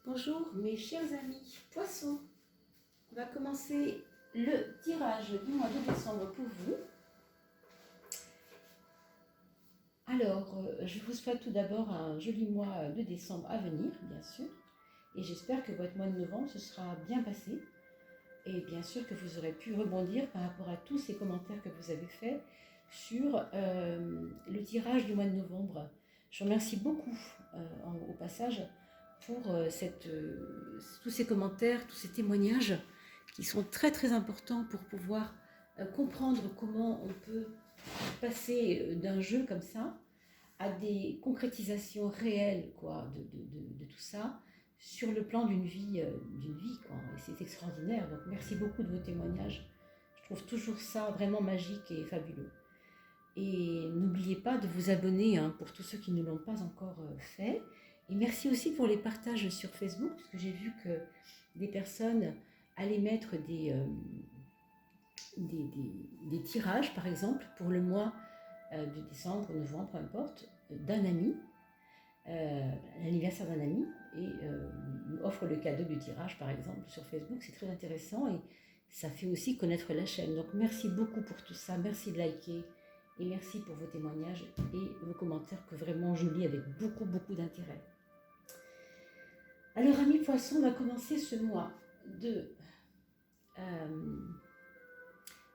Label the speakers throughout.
Speaker 1: Bonjour mes chers amis poissons, on va commencer le tirage du mois de décembre pour vous. Alors, je vous souhaite tout d'abord un joli mois de décembre à venir, bien sûr, et j'espère que votre mois de novembre se sera bien passé, et bien sûr que vous aurez pu rebondir par rapport à tous ces commentaires que vous avez faits sur le tirage du mois de novembre. Je vous remercie beaucoup au passage pour tous ces commentaires, tous ces témoignages qui sont très très importants pour pouvoir comprendre comment on peut passer d'un jeu comme ça à des concrétisations réelles de tout ça sur le plan d'une vie, quoi. Et c'est extraordinaire. Donc merci beaucoup de vos témoignages. Je trouve toujours ça vraiment magique et fabuleux. Et n'oubliez pas de vous abonner pour tous ceux qui ne l'ont pas encore fait. Et merci aussi pour les partages sur Facebook, parce que j'ai vu que des personnes allaient mettre des tirages, par exemple, pour le mois de décembre, novembre, peu importe, d'un ami, l'anniversaire d'un ami, et offre le cadeau du tirage, par exemple, sur Facebook. C'est très intéressant et ça fait aussi connaître la chaîne. Donc merci beaucoup pour tout ça, merci de liker. Et merci pour vos témoignages et vos commentaires que vraiment je lis avec beaucoup, beaucoup d'intérêt. Alors, amis poissons, on va commencer ce mois de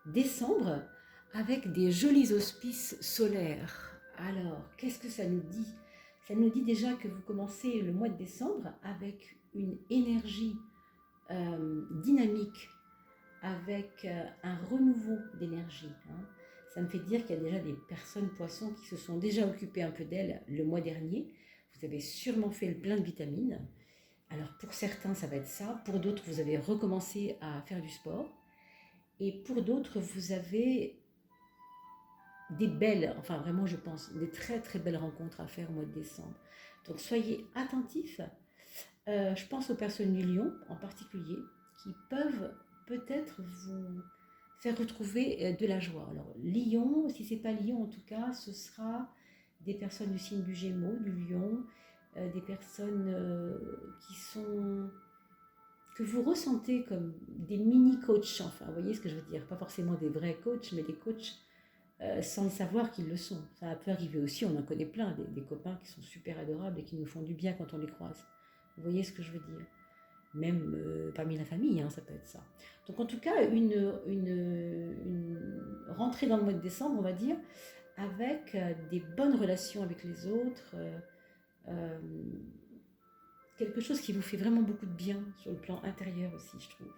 Speaker 1: décembre avec des jolis auspices solaires. Alors, qu'est-ce que ça nous dit? Ça nous dit déjà que vous commencez le mois de décembre avec une énergie dynamique, avec un renouveau d'énergie. Ça me fait dire qu'il y a déjà des personnes poissons qui se sont déjà occupées un peu d'elles le mois dernier. Vous avez sûrement fait le plein de vitamines. Alors pour certains, ça va être ça. Pour d'autres, vous avez recommencé à faire du sport. Et pour d'autres, vous avez des belles, enfin vraiment je pense, des très très belles rencontres à faire au mois de décembre. Donc soyez attentifs. Je pense aux personnes du Lion en particulier qui peuvent peut-être vous faire retrouver de la joie. Alors Lion, si c'est pas Lion en tout cas, ce sera des personnes du signe du Gémeaux, du Lion, des personnes que vous ressentez comme des mini-coachs, enfin vous voyez ce que je veux dire, pas forcément des vrais coachs, mais des coachs sans le savoir qu'ils le sont. Ça peut arriver aussi, on en connaît plein, des copains qui sont super adorables et qui nous font du bien quand on les croise. Vous voyez ce que je veux dire? Même parmi la famille, ça peut être ça. Donc en tout cas, une rentrée dans le mois de décembre, on va dire, avec des bonnes relations avec les autres, quelque chose qui vous fait vraiment beaucoup de bien sur le plan intérieur aussi, je trouve.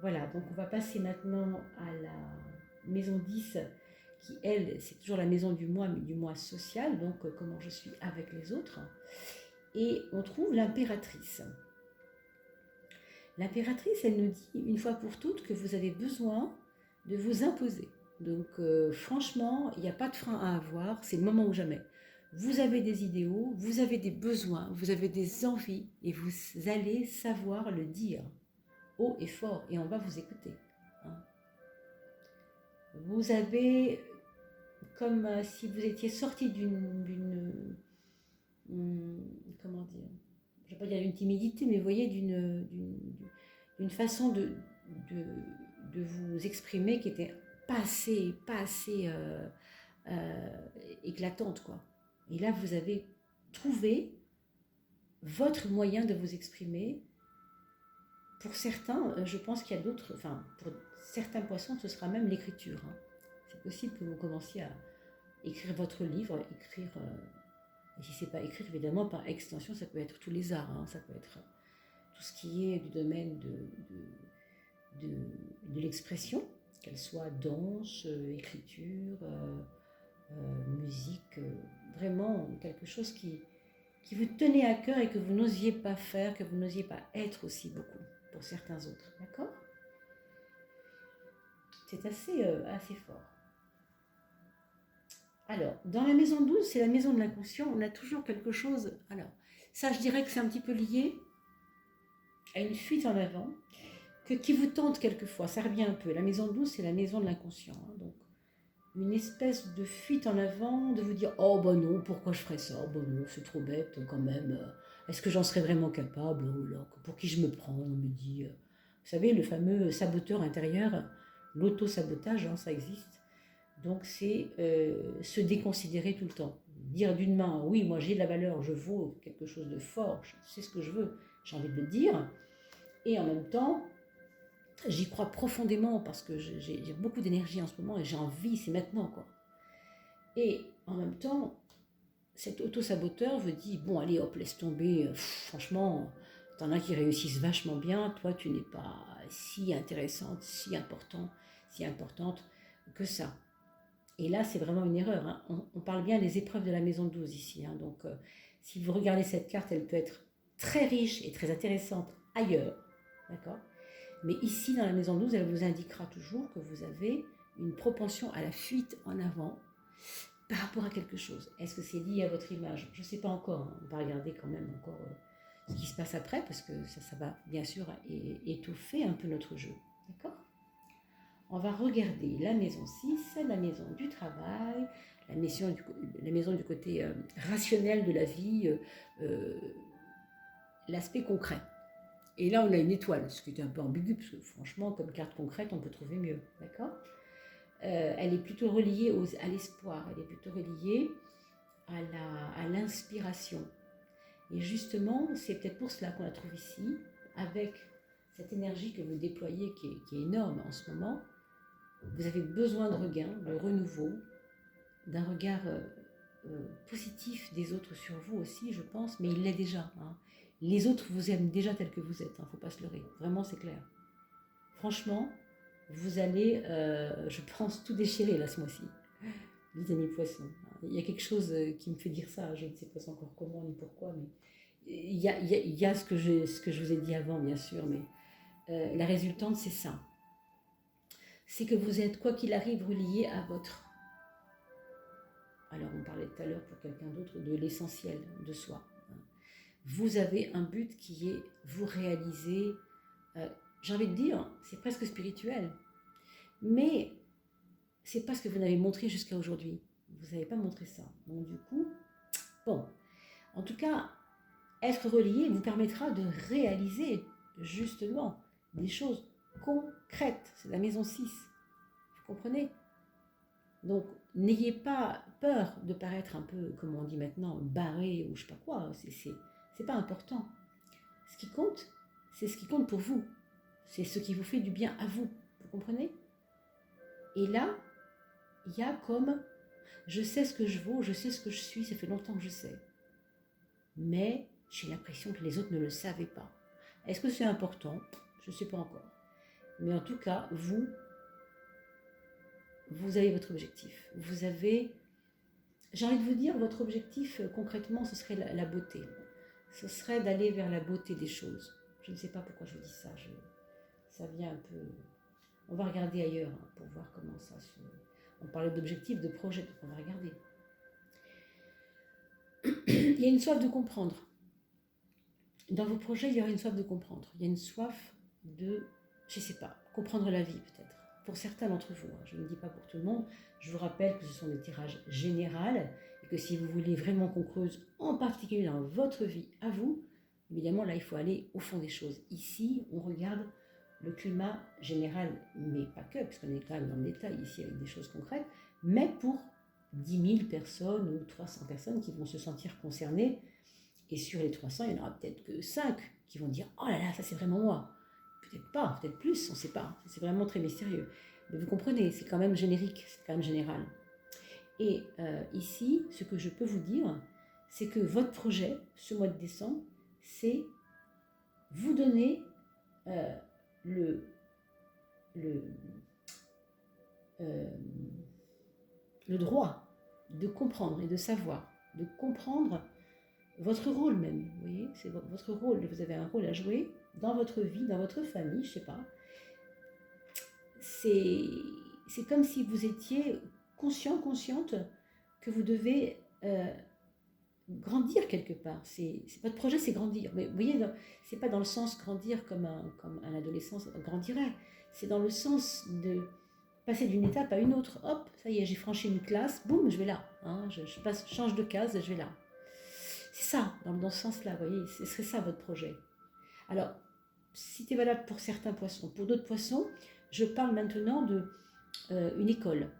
Speaker 1: Voilà, donc on va passer maintenant à la maison 10, qui elle, c'est toujours la maison du mois, mais du mois social, donc comment je suis avec les autres. Et on trouve l'impératrice. L'impératrice, elle nous dit une fois pour toutes que vous avez besoin de vous imposer. Donc franchement, il n'y a pas de frein à avoir, c'est le moment ou jamais. Vous avez des idéaux, vous avez des besoins, vous avez des envies et vous allez savoir le dire haut et fort et on va vous écouter. Vous avez comme si vous étiez sorti d'une comment dire, je ne vais pas dire d'une timidité, mais vous voyez, d'une façon de vous exprimer qui était pas assez éclatante, quoi. Et là, vous avez trouvé votre moyen de vous exprimer. Pour certains, je pense qu'il y a d'autres, enfin, pour certains poissons, ce sera même l'écriture. C'est possible que vous commenciez à écrire votre livre, écrire... Et si ce n'est pas écrire, évidemment, par extension, ça peut être tous les arts. Ça peut être tout ce qui est du domaine de l'expression, qu'elle soit danse, écriture, musique, vraiment quelque chose qui vous tenait à cœur et que vous n'osiez pas faire, que vous n'osiez pas être aussi beaucoup pour certains autres. D'accord? C'est assez fort. Alors, dans la maison 12, c'est la maison de l'inconscient, on a toujours quelque chose... Alors, ça, je dirais que c'est un petit peu lié à une fuite en avant, qui vous tente quelquefois, ça revient un peu. La maison 12, c'est la maison de l'inconscient. Donc, une espèce de fuite en avant, de vous dire oh bah non, pourquoi je ferais ça, bah non, c'est trop bête quand même, est-ce que j'en serais vraiment capable, oh là, pour qui je me prends, on me dit. Vous savez, le fameux saboteur intérieur, l'auto-sabotage, hein, ça existe. Donc c'est se déconsidérer tout le temps. Dire d'une main, oui, moi j'ai de la valeur, je vaux quelque chose de fort, je sais ce que je veux, j'ai envie de le dire. Et en même temps, j'y crois profondément parce que j'ai beaucoup d'énergie en ce moment et j'ai envie, c'est maintenant quoi. Et en même temps, cet auto-saboteur veut dire, bon allez hop, laisse tomber, franchement, t'en as qui réussissent vachement bien, toi tu n'es pas si intéressante, si importante que ça. Et là, c'est vraiment une erreur, hein. On parle bien des épreuves de la maison 12 ici, hein. Donc, si vous regardez cette carte, elle peut être très riche et très intéressante ailleurs, d'accord. Mais ici, dans la maison 12, elle vous indiquera toujours que vous avez une propension à la fuite en avant par rapport à quelque chose. Est-ce que c'est lié à votre image? Je ne sais pas encore, hein. On va regarder quand même encore ce qui se passe après, parce que ça va bien sûr étouffer un peu notre jeu, d'accord. On va regarder la maison 6, la maison du travail, la maison du côté rationnel de la vie, l'aspect concret. Et là, on a une étoile, ce qui est un peu ambigu, parce que franchement, comme carte concrète, on peut trouver mieux, d'accord. Elle est plutôt reliée à l'espoir, elle est plutôt reliée à l'inspiration. Et justement, c'est peut-être pour cela qu'on la trouve ici, avec cette énergie que vous déployez, qui est énorme en ce moment. Vous avez besoin de regain, de renouveau, d'un regard positif des autres sur vous aussi, je pense, mais il l'est déjà, hein. Les autres vous aiment déjà tel que vous êtes, il ne faut pas se leurrer, vraiment c'est clair. Franchement, vous allez, je pense, tout déchirer là ce mois-ci, les amis poissons. Il y a quelque chose qui me fait dire ça, je ne sais pas encore comment ni pourquoi, mais il y a ce que je vous ai dit avant, bien sûr, mais la résultante, c'est ça. C'est que vous êtes, quoi qu'il arrive, relié à votre... Alors, on parlait tout à l'heure pour quelqu'un d'autre de l'essentiel de soi. Vous avez un but qui est vous réaliser, j'ai envie de dire, c'est presque spirituel, mais c'est pas ce que vous n'avez montré jusqu'à aujourd'hui. Vous n'avez pas montré ça. Donc du coup, bon, en tout cas, être relié vous permettra de réaliser justement des choses concrètes. C'est la maison 6. Vous comprenez? Donc, n'ayez pas peur de paraître un peu, comme on dit maintenant, barré ou je sais pas quoi. C'est pas important. Ce qui compte, c'est ce qui compte pour vous. C'est ce qui vous fait du bien à vous. Vous comprenez? Et là, il y a comme, je sais ce que je vaux, je sais ce que je suis, ça fait longtemps que je sais. Mais j'ai l'impression que les autres ne le savaient pas. Est-ce que c'est important? Je ne sais pas encore. Mais en tout cas, vous avez votre objectif. Vous avez, j'ai envie de vous dire, votre objectif concrètement, ce serait la beauté. Ce serait d'aller vers la beauté des choses. Je ne sais pas pourquoi je vous dis ça. Ça vient un peu... On va regarder ailleurs pour voir comment ça se... On parlait d'objectifs, de projets, donc on va regarder. Il y a une soif de comprendre. Dans vos projets, il y aura une soif de comprendre. Il y a une soif de, je ne sais pas, comprendre la vie peut-être. Pour certains d'entre vous, je ne dis pas pour tout le monde. Je vous rappelle que ce sont des tirages généraux et que si vous voulez vraiment qu'on creuse, en particulier dans votre vie à vous, évidemment là il faut aller au fond des choses. Ici, on regarde le climat général, mais pas que, parce qu'on est quand même dans le détail ici avec des choses concrètes, mais pour 10 000 personnes ou 300 personnes qui vont se sentir concernées. Et sur les 300, il n'y en aura peut-être que 5 qui vont dire « Oh là là, ça c'est vraiment moi ». Peut-être pas, peut-être plus, on ne sait pas. C'est vraiment très mystérieux. Mais vous comprenez, c'est quand même générique, c'est quand même général. Et ici, ce que je peux vous dire, c'est que votre projet, ce mois de décembre, c'est vous donner le droit de comprendre et de savoir, de comprendre votre rôle même, vous voyez, c'est votre rôle, vous avez un rôle à jouer dans votre vie, dans votre famille, je sais pas. C'est comme si vous étiez consciente que vous devez grandir quelque part. Votre projet, c'est grandir. Mais vous voyez, c'est pas dans le sens grandir comme un adolescent grandirait. C'est dans le sens passer d'une étape à une autre. Hop, ça y est, j'ai franchi une classe, boum, je vais là. Hein, change de case et je vais là. C'est ça, dans ce sens-là, vous voyez, ce serait ça votre projet. Alors, si c'est valable pour certains poissons, pour d'autres poissons, je parle maintenant une école.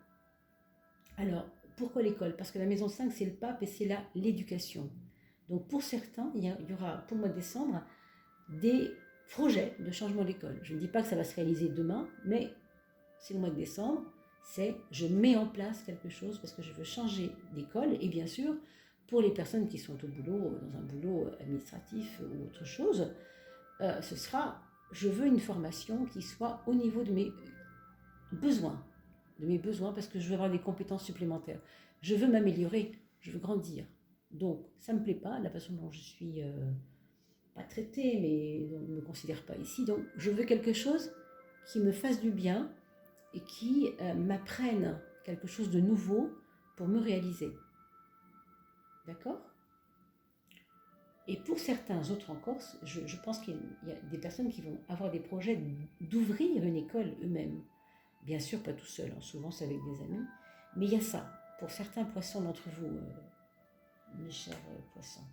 Speaker 1: Alors, pourquoi l'école? Parce que la maison 5, c'est le pape et c'est l'éducation. Donc, pour certains, il y aura, pour le mois de décembre, des projets de changement d'école. Je ne dis pas que ça va se réaliser demain, mais c'est le mois de décembre, c'est je mets en place quelque chose parce que je veux changer d'école. Et bien sûr, pour les personnes qui sont au boulot, dans un boulot administratif ou autre chose, ce sera, je veux une formation qui soit au niveau de mes besoins, parce que je veux avoir des compétences supplémentaires. Je veux m'améliorer, je veux grandir. Donc, ça ne me plaît pas, la façon dont je suis, pas traitée, mais on ne me considère pas ici. Donc, je veux quelque chose qui me fasse du bien et qui m'apprenne quelque chose de nouveau pour me réaliser. D'accord? Et pour certains autres encore, je pense qu'il y a des personnes qui vont avoir des projets d'ouvrir une école eux-mêmes. Bien sûr, pas tout seul, hein, souvent c'est avec des amis. Mais il y a ça, pour certains poissons d'entre vous, mes chers poissons.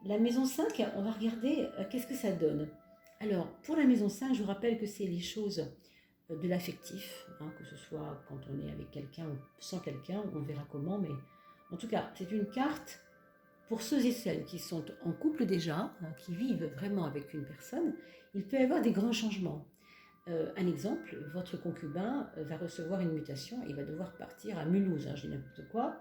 Speaker 1: La maison 5, on va regarder qu'est-ce que ça donne. Alors, pour la maison 5, je vous rappelle que c'est les choses de l'affectif, hein, que ce soit quand on est avec quelqu'un ou sans quelqu'un, on verra comment, mais en tout cas, c'est une carte pour ceux et celles qui sont en couple déjà, hein, qui vivent vraiment avec une personne. Il peut y avoir des grands changements. Un exemple, votre concubin va recevoir une mutation et il va devoir partir à Mulhouse, hein, je dis n'importe quoi.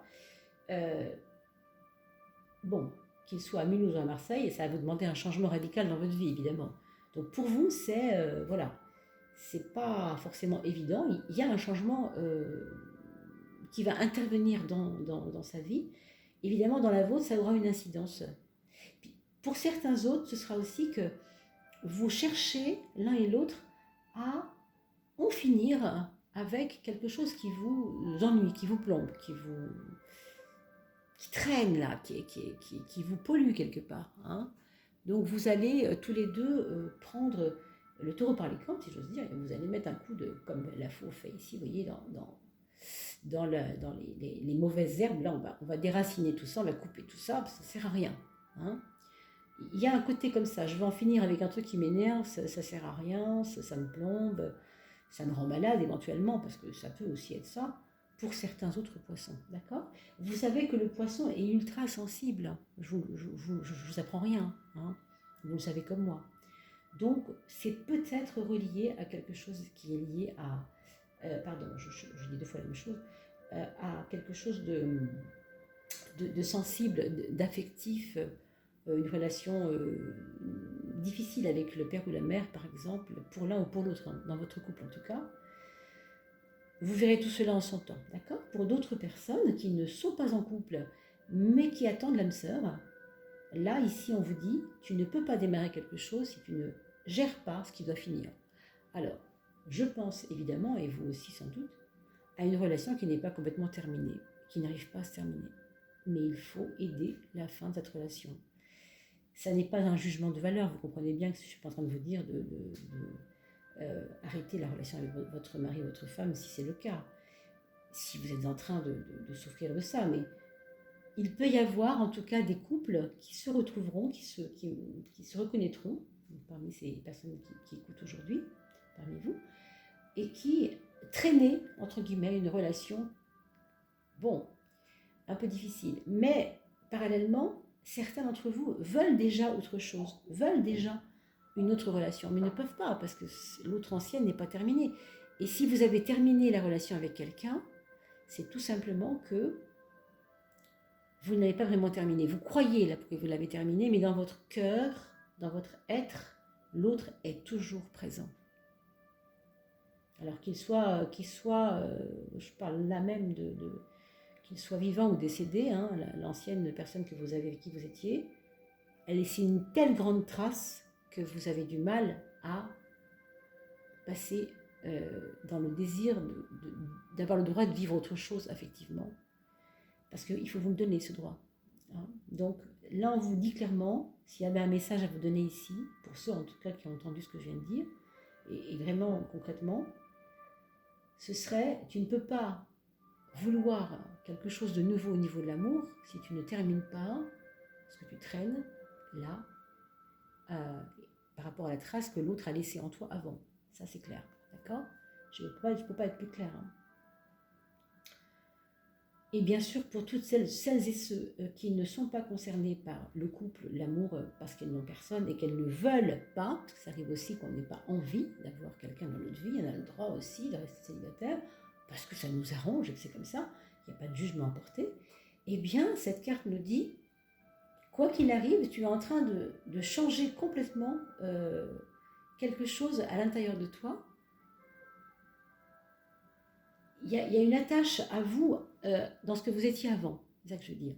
Speaker 1: Bon, qu'il soit à Mulhouse ou à Marseille, ça va vous demander un changement radical dans votre vie, évidemment. Donc pour vous, voilà, c'est pas forcément évident. Il y a un changement qui va intervenir dans sa vie. Évidemment, dans la vôtre, ça aura une incidence. Puis, pour certains autres, ce sera aussi que vous cherchez l'un et l'autre à en finir avec quelque chose qui vous ennuie, qui vous plombe, qui traîne là, qui vous pollue quelque part. Hein. Donc vous allez tous les deux prendre le taureau par les cornes, si j'ose dire, et vous allez mettre un coup de, comme la faux fait ici, vous voyez, dans les mauvaises herbes, là on va déraciner tout ça, on va couper tout ça, ça ne sert à rien. Hein. Il y a un côté comme ça, je vais en finir avec un truc qui m'énerve, ça ne sert à rien, ça me plombe, ça me rend malade éventuellement, parce que ça peut aussi être ça, pour certains autres poissons, d'accord? Vous savez que le poisson est ultra sensible, je vous apprends rien, hein, vous le savez comme moi. Donc c'est peut-être relié à quelque chose qui est lié à, pardon, je dis deux fois la même chose, à quelque chose de sensible, d'affectif, une relation difficile avec le père ou la mère, par exemple, pour l'un ou pour l'autre, hein, dans votre couple en tout cas. Vous verrez tout cela en son temps, d'accord? Pour d'autres personnes qui ne sont pas en couple, mais qui attendent l'âme sœur, là, ici, on vous dit, tu ne peux pas démarrer quelque chose si tu ne gères pas ce qui doit finir. Alors, je pense évidemment, et vous aussi sans doute, à une relation qui n'est pas complètement terminée, qui n'arrive pas à se terminer. Mais il faut aider la fin de cette relation. Ça n'est pas un jugement de valeur, vous comprenez bien que je ne suis pas en train de vous dire arrêter la relation avec votre mari ou votre femme si c'est le cas, si vous êtes en train de souffrir de ça, mais il peut y avoir en tout cas des couples qui se retrouveront, qui se reconnaîtront parmi ces personnes qui écoutent aujourd'hui, parmi vous, et qui traînaient, entre guillemets, une relation, bon, un peu difficile. Mais parallèlement, certains d'entre vous veulent déjà autre chose, veulent déjà une autre relation, mais ne peuvent pas parce que l'autre ancienne n'est pas terminée. Et si vous avez terminé la relation avec quelqu'un, c'est tout simplement que vous n'avez pas vraiment terminé. Vous croyez là que vous l'avez terminé, mais dans votre cœur, dans votre être, l'autre est toujours présent. Alors qu'il soit, je parle là même qu'il soit vivant ou décédé, hein, l'ancienne personne que vous avez, avec qui vous étiez, elle laisse une telle grande trace que vous avez du mal à passer dans le désir d'avoir le droit de vivre autre chose, effectivement. Parce qu'il faut vous me donner ce droit. Hein. Donc là, on vous dit clairement, s'il y avait un message à vous donner ici, pour ceux en tout cas qui ont entendu ce que je viens de dire, et vraiment concrètement, ce serait, tu ne peux pas vouloir quelque chose de nouveau au niveau de l'amour si tu ne termines pas ce que tu traînes là, par rapport à la trace que l'autre a laissée en toi avant. Ça, c'est clair, d'accord? Je ne peux pas être plus clair. Hein. Et bien sûr, pour toutes celles et ceux qui ne sont pas concernés par le couple, l'amour, parce qu'elles n'ont personne et qu'elles ne veulent pas, parce que ça arrive aussi qu'on n'ait pas envie d'avoir quelqu'un dans notre vie, on a le droit aussi de rester célibataire, parce que ça nous arrange et que c'est comme ça, il n'y a pas de jugement à porter, eh bien, cette carte nous dit, quoi qu'il arrive, tu es en train de changer complètement quelque chose à l'intérieur de toi. Il y a une attache à vous dans ce que vous étiez avant, c'est ça que je veux dire.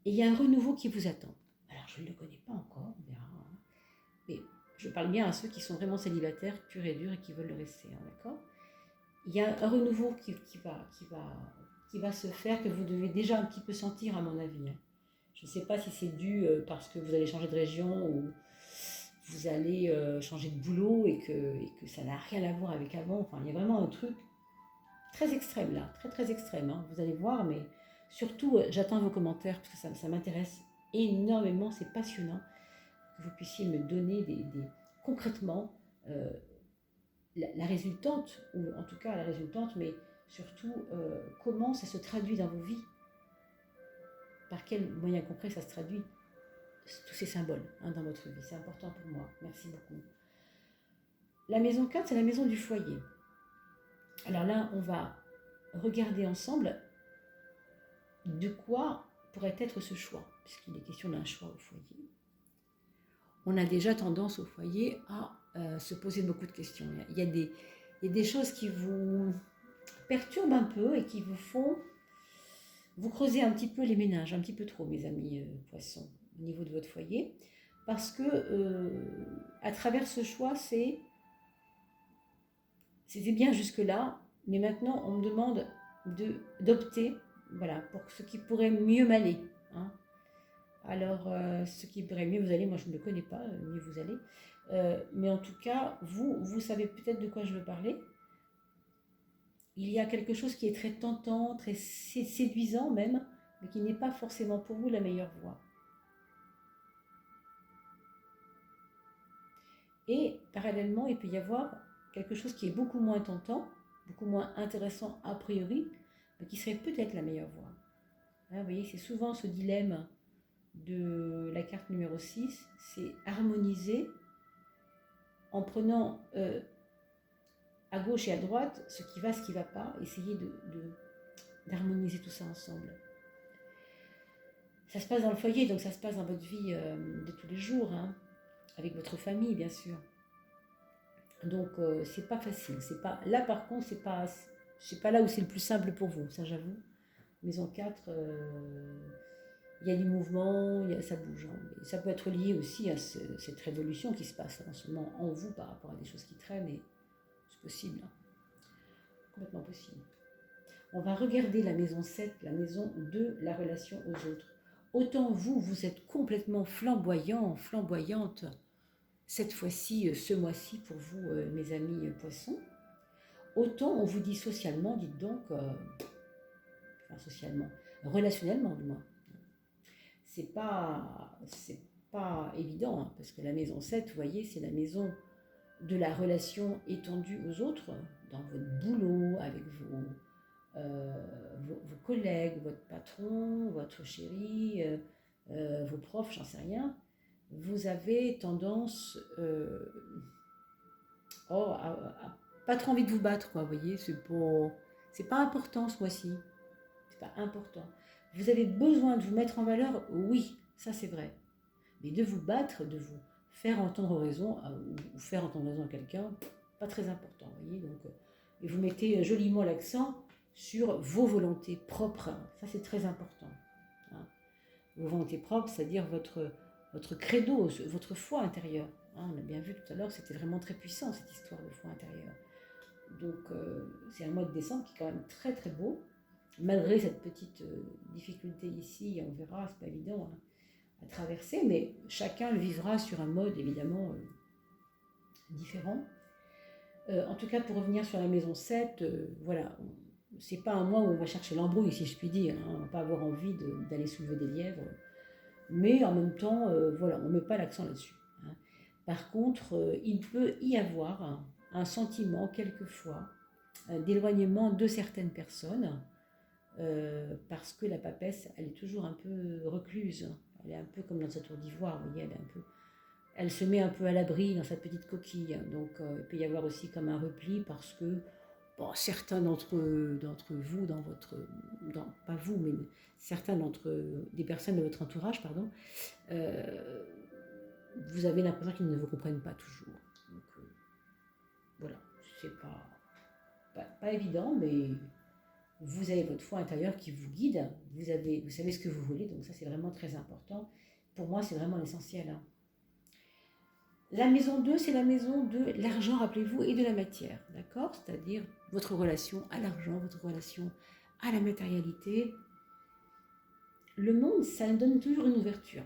Speaker 1: Et il y a un renouveau qui vous attend. Alors, je ne le connais pas encore, on verra. Hein. Mais je parle bien à ceux qui sont vraiment célibataires, purs et durs, et qui veulent le rester, hein, d'accord? Il y a un renouveau qui va se faire, que vous devez déjà un petit peu sentir, à mon avis. Hein. Je ne sais pas si c'est dû parce que vous allez changer de région ou vous allez changer de boulot et que ça n'a rien à voir avec avant. Enfin, il y a vraiment un truc très extrême là, très très extrême. Hein. Vous allez voir, mais surtout, j'attends vos commentaires parce que ça m'intéresse énormément. C'est passionnant que vous puissiez me donner concrètement la résultante, ou en tout cas la résultante, mais surtout comment ça se traduit dans vos vies. Par quel moyen concret ça se traduit, tous ces symboles hein, dans votre vie. C'est important pour moi. Merci beaucoup. La maison 4, c'est la maison du foyer. Alors là, on va regarder ensemble de quoi pourrait être ce choix, puisqu'il est question d'un choix au foyer. On a déjà tendance au foyer à se poser beaucoup de questions. Il y a des choses qui vous perturbent un peu et qui vous font vous creuser un petit peu les méninges, un petit peu trop, mes amis poissons, au niveau de votre foyer, parce que à travers ce choix, c'était bien jusque-là, mais maintenant on me demande d'opter, voilà, pour ce qui pourrait mieux m'aller. Hein. Alors, ce qui pourrait mieux vous aller, moi je ne le connais pas, mieux vous allez, mais en tout cas, vous savez peut-être de quoi je veux parler. Il y a quelque chose qui est très tentant, très séduisant même, mais qui n'est pas forcément pour vous la meilleure voie. Et parallèlement, il peut y avoir quelque chose qui est beaucoup moins tentant, beaucoup moins intéressant a priori, mais qui serait peut-être la meilleure voie. Hein, vous voyez, c'est souvent ce dilemme de la carte numéro 6, c'est harmoniser en prenant à gauche et à droite ce qui va, ce qui ne va pas, essayer d'harmoniser tout ça ensemble. Ça se passe dans le foyer, donc ça se passe dans votre vie de tous les jours, hein, avec votre famille bien sûr. Donc c'est pas facile, c'est pas là par contre c'est pas là où c'est le plus simple pour vous, ça j'avoue. Maison 4, il y a du mouvement, ça bouge. Hein. Ça peut être lié aussi à cette révolution qui se passe en ce moment en vous par rapport à des choses qui traînent, et c'est possible, hein. Complètement possible. On va regarder la maison 7, la maison de la relation aux autres. Autant vous êtes complètement flamboyant, flamboyante, cette fois-ci, ce mois-ci pour vous, mes amis poissons, autant on vous dit socialement, dites donc, enfin socialement, relationnellement du moins, c'est pas évident, hein, parce que la maison 7, vous voyez, c'est la maison de la relation étendue aux autres, dans votre boulot, avec vos collègues, votre patron, votre chéri, vos profs, j'en sais rien. Vous avez tendance à pas trop envie de vous battre, quoi, vous voyez, c'est pas important ce mois-ci, c'est pas important. Vous avez besoin de vous mettre en valeur, oui, ça c'est vrai, mais de vous battre, de vous faire entendre raison, ou faire entendre raison à quelqu'un, pas très important, vous voyez, donc, et vous mettez joliment l'accent sur vos volontés propres, ça c'est très important. Hein. Vos volontés propres, c'est-à-dire votre credo, votre foi intérieure. Hein, on a bien vu tout à l'heure, c'était vraiment très puissant cette histoire de foi intérieure. Donc c'est un mois de décembre qui est quand même très très beau, malgré cette petite difficulté ici, on verra, c'est pas évident hein, à traverser, mais chacun le vivra sur un mode évidemment différent. En tout cas, pour revenir sur la maison 7, voilà, c'est pas un mois où on va chercher l'embrouille, si je puis dire, hein. On va pas avoir envie d'aller soulever des lièvres, mais en même temps, voilà, on met pas l'accent là-dessus, hein. Par contre, il peut y avoir un sentiment, quelquefois, d'éloignement de certaines personnes, parce que la papesse, elle est toujours un peu recluse. Elle est un peu comme dans sa tour d'ivoire, vous voyez, elle se met un peu à l'abri dans sa petite coquille. Donc, il peut y avoir aussi comme un repli parce que bon, certains d'entre vous, pas vous, mais certains des personnes de votre entourage, pardon, euh, vous avez l'impression qu'ils ne vous comprennent pas toujours. Donc, voilà, c'est pas évident, mais vous avez votre foi intérieure qui vous guide, vous savez ce que vous voulez, donc ça c'est vraiment très important. Pour moi, c'est vraiment l'essentiel, hein. La maison 2, c'est la maison de l'argent, rappelez-vous, et de la matière, d'accord? C'est-à-dire votre relation à l'argent, votre relation à la matérialité. Le monde, ça donne toujours une ouverture.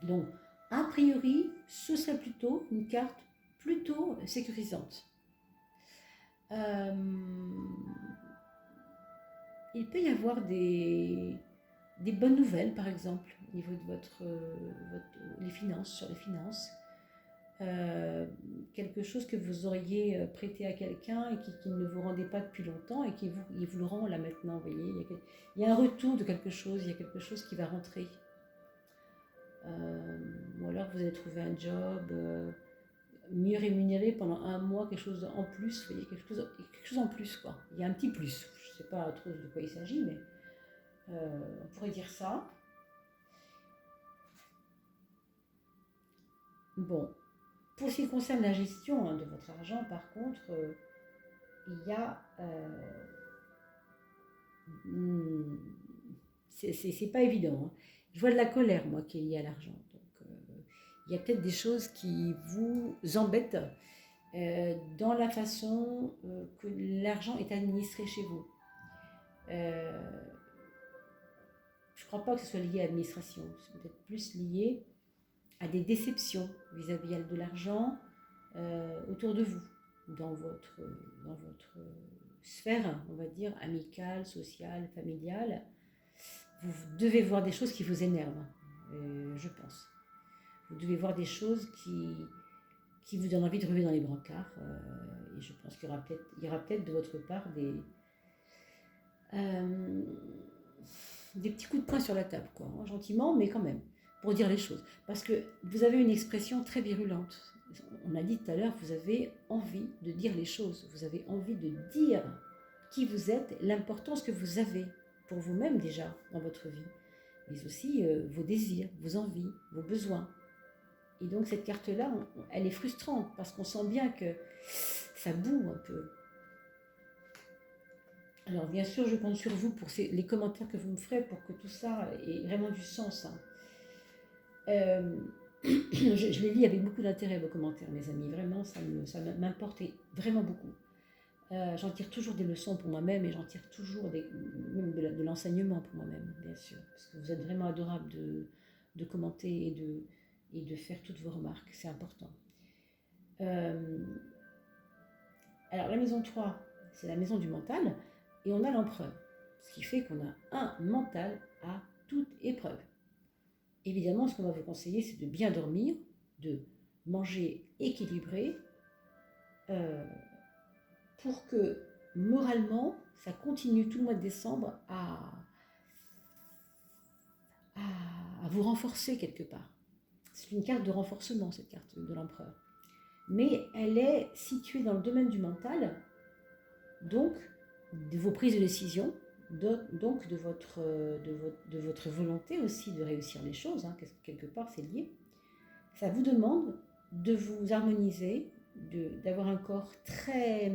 Speaker 1: Donc, a priori, ce serait plutôt une carte plutôt sécurisante. Euh, il peut y avoir des bonnes nouvelles, par exemple, au niveau de les finances, sur les finances. Quelque chose que vous auriez prêté à quelqu'un et qui ne vous rendait pas depuis longtemps et il vous le rend là maintenant, vous voyez. Il y a un retour de quelque chose, il y a quelque chose qui va rentrer. Ou alors vous allez trouver un job mieux rémunéré pendant un mois, quelque chose en plus, vous voyez, quelque chose en plus, quoi. Il y a un petit plus, je ne sais pas trop de quoi il s'agit, mais on pourrait dire ça. Bon, pour ce qui concerne la gestion, hein, de votre argent, par contre, il y a... c'est pas évident, hein. Je vois de la colère, moi, qui est liée à l'argent. Donc, il y a peut-être des choses qui vous embêtent dans la façon que l'argent est administré chez vous. Je ne crois pas que ce soit lié à l'administration. C'est peut-être plus lié à des déceptions vis-à-vis de l'argent autour de vous, dans votre sphère, on va dire, amicale, sociale, familiale. Vous devez voir des choses qui vous énervent, je pense. Vous devez voir des choses qui vous donnent envie de revenir dans les brancards. Et je pense qu'il y aura peut-être de votre part des petits coups de poing sur la table, quoi, hein, gentiment, mais quand même, pour dire les choses. Parce que vous avez une expression très virulente. On a dit tout à l'heure, vous avez envie de dire les choses. Vous avez envie de dire qui vous êtes, l'importance que vous avez pour vous-même déjà dans votre vie, mais aussi vos désirs, vos envies, vos besoins. Et donc cette carte-là, elle est frustrante parce qu'on sent bien que ça boue un peu. Alors bien sûr, je compte sur vous pour les commentaires que vous me ferez pour que tout ça ait vraiment du sens, hein. Je les lis avec beaucoup d'intérêt, vos commentaires, mes amis. Vraiment, ça m'importe vraiment beaucoup. J'en tire toujours des leçons pour moi-même et j'en tire toujours même de l'enseignement pour moi-même, bien sûr. Parce que vous êtes vraiment adorable de commenter et de faire toutes vos remarques. C'est important. Alors, la maison 3, c'est la maison du mental. Et on a l'empereur. Ce qui fait qu'on a un mental à toute épreuve. Évidemment, ce qu'on va vous conseiller, c'est de bien dormir, de manger équilibré, pour que moralement, ça continue tout le mois de décembre à vous renforcer quelque part. C'est une carte de renforcement, cette carte de l'empereur. Mais elle est située dans le domaine du mental, donc de vos prises de décision, donc de votre volonté aussi de réussir les choses, hein, quelque part c'est lié. Ça vous demande de vous harmoniser, d'avoir un corps très,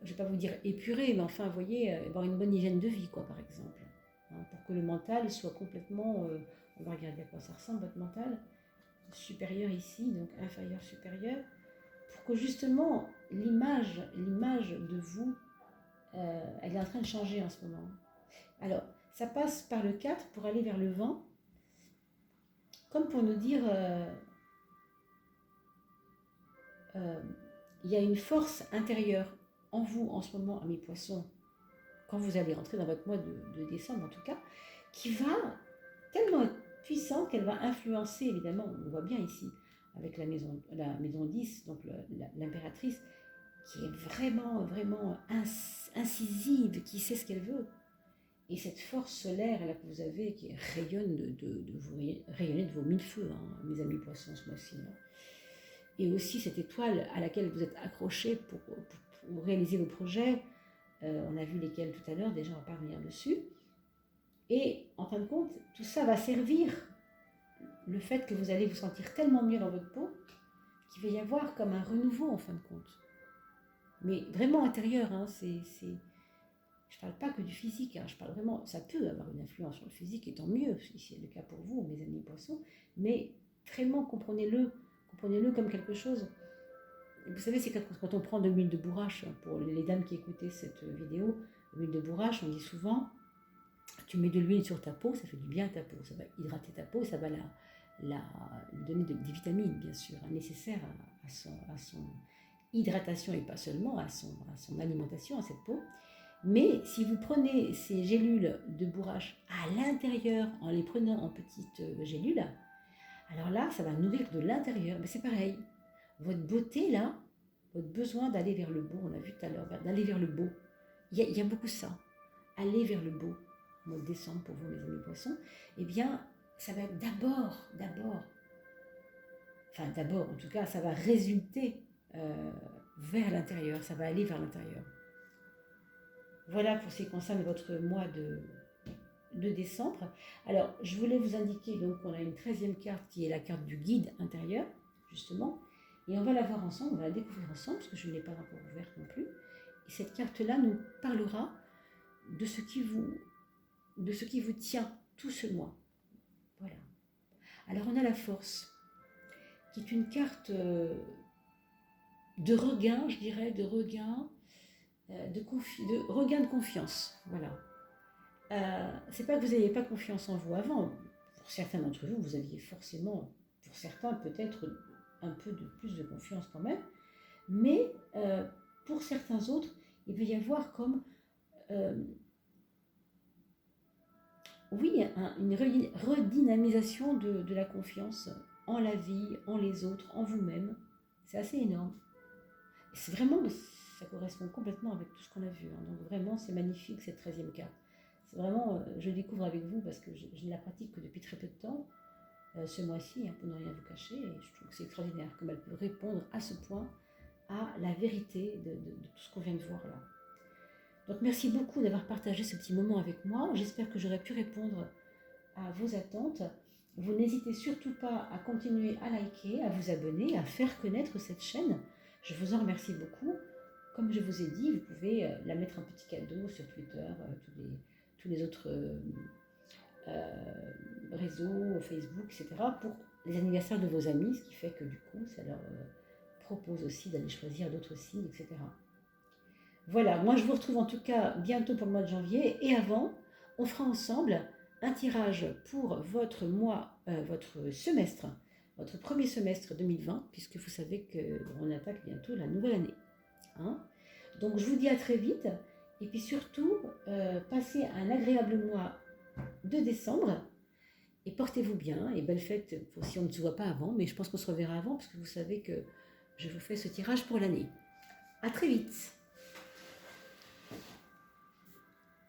Speaker 1: je ne vais pas vous dire épuré, mais enfin, vous voyez, avoir une bonne hygiène de vie, quoi, par exemple, hein, pour que le mental soit complètement, on va regarder à quoi ça ressemble, votre mental, supérieur ici, donc inférieur, supérieur, pour que justement l'image de vous, elle est en train de changer en ce moment. Alors, ça passe par le 4 pour aller vers le 20, comme pour nous dire il y a une force intérieure en vous en ce moment, amis poissons, quand vous allez rentrer dans votre mois de décembre en tout cas, qui va tellement être puissante qu'elle va influencer, évidemment, on le voit bien ici, avec la maison 10, donc l'impératrice, qui est vraiment, vraiment incisive, qui sait ce qu'elle veut. Et cette force solaire là, que vous avez, qui rayonne vous rayonnez de vos mille feux, hein, mes amis poissons, ce mois-ci. Hein. Et aussi cette étoile à laquelle vous êtes accrochés pour réaliser vos projets. On a vu lesquels tout à l'heure, déjà on va pas revenir dessus. Et en fin de compte, tout ça va servir le fait que vous allez vous sentir tellement mieux dans votre peau qu'il va y avoir comme un renouveau en fin de compte. Mais vraiment intérieur, hein, je ne parle pas que du physique, hein, je parle vraiment, ça peut avoir une influence sur le physique, et tant mieux, si c'est le cas pour vous, mes amis poissons, mais vraiment comprenez-le comme quelque chose. Vous savez, c'est quand on prend de l'huile de bourrache, pour les dames qui écoutaient cette vidéo, l'huile de bourrache, on dit souvent, tu mets de l'huile sur ta peau, ça fait du bien à ta peau, ça va hydrater ta peau, ça va lui donner des vitamines, bien sûr, hein, nécessaires à son hydratation et pas seulement à son alimentation, à cette peau. Mais si vous prenez ces gélules de bourrache à l'intérieur, en les prenant en petites gélules, alors là, ça va nourrir de l'intérieur. Mais c'est pareil. Votre beauté, là, votre besoin d'aller vers le beau, on a vu tout à l'heure, d'aller vers le beau. Il y a beaucoup ça. Aller vers le beau, au mois de décembre pour vous, mes amis poissons, eh bien, ça va être d'abord, en tout cas, ça va résulter vers l'intérieur, ça va aller vers l'intérieur. Voilà pour ce qui concerne votre mois de décembre. Alors, je voulais vous indiquer, donc, qu'on a une 13e carte qui est la carte du guide intérieur, justement. Et on va la voir ensemble, on va la découvrir ensemble, parce que je ne l'ai pas encore ouverte non plus. Et cette carte-là nous parlera de ce qui vous tient tout ce mois. Voilà. Alors, on a la force, qui est une carte de regain, je dirais, de regain de confiance. Voilà. C'est pas que vous n'aviez pas confiance en vous avant. Pour certains d'entre vous, vous aviez forcément, pour certains peut-être un peu de plus de confiance quand même. Mais pour certains autres, il va y avoir comme une redynamisation de la confiance en la vie, en les autres, en vous-même. C'est assez énorme. C'est vraiment, ça correspond complètement avec tout ce qu'on a vu. Hein. Donc vraiment, c'est magnifique cette 13e carte. C'est vraiment, je découvre avec vous parce que je ne la pratique que depuis très peu de temps, ce mois-ci, hein, pour ne rien vous cacher. Et je trouve que c'est extraordinaire comme elle peut répondre à ce point à la vérité de tout ce qu'on vient de voir là. Donc merci beaucoup d'avoir partagé ce petit moment avec moi. J'espère que j'aurai pu répondre à vos attentes. Vous n'hésitez surtout pas à continuer à liker, à vous abonner, à faire connaître cette chaîne. Je vous en remercie beaucoup. Comme je vous ai dit, vous pouvez la mettre un petit cadeau sur Twitter, tous les autres réseaux, Facebook, etc. pour les anniversaires de vos amis, ce qui fait que du coup, ça leur propose aussi d'aller choisir d'autres signes, etc. Voilà, moi je vous retrouve en tout cas bientôt pour le mois de janvier. Et avant, on fera ensemble un tirage pour votre mois, votre semestre, votre premier semestre 2020, puisque vous savez qu'on attaque bientôt la nouvelle année. Hein. Donc je vous dis à très vite, et puis surtout, passez un agréable mois de décembre, et portez-vous bien, et belle fête, si on ne se voit pas avant, mais je pense qu'on se reverra avant, parce que vous savez que je vous fais ce tirage pour l'année. À très vite.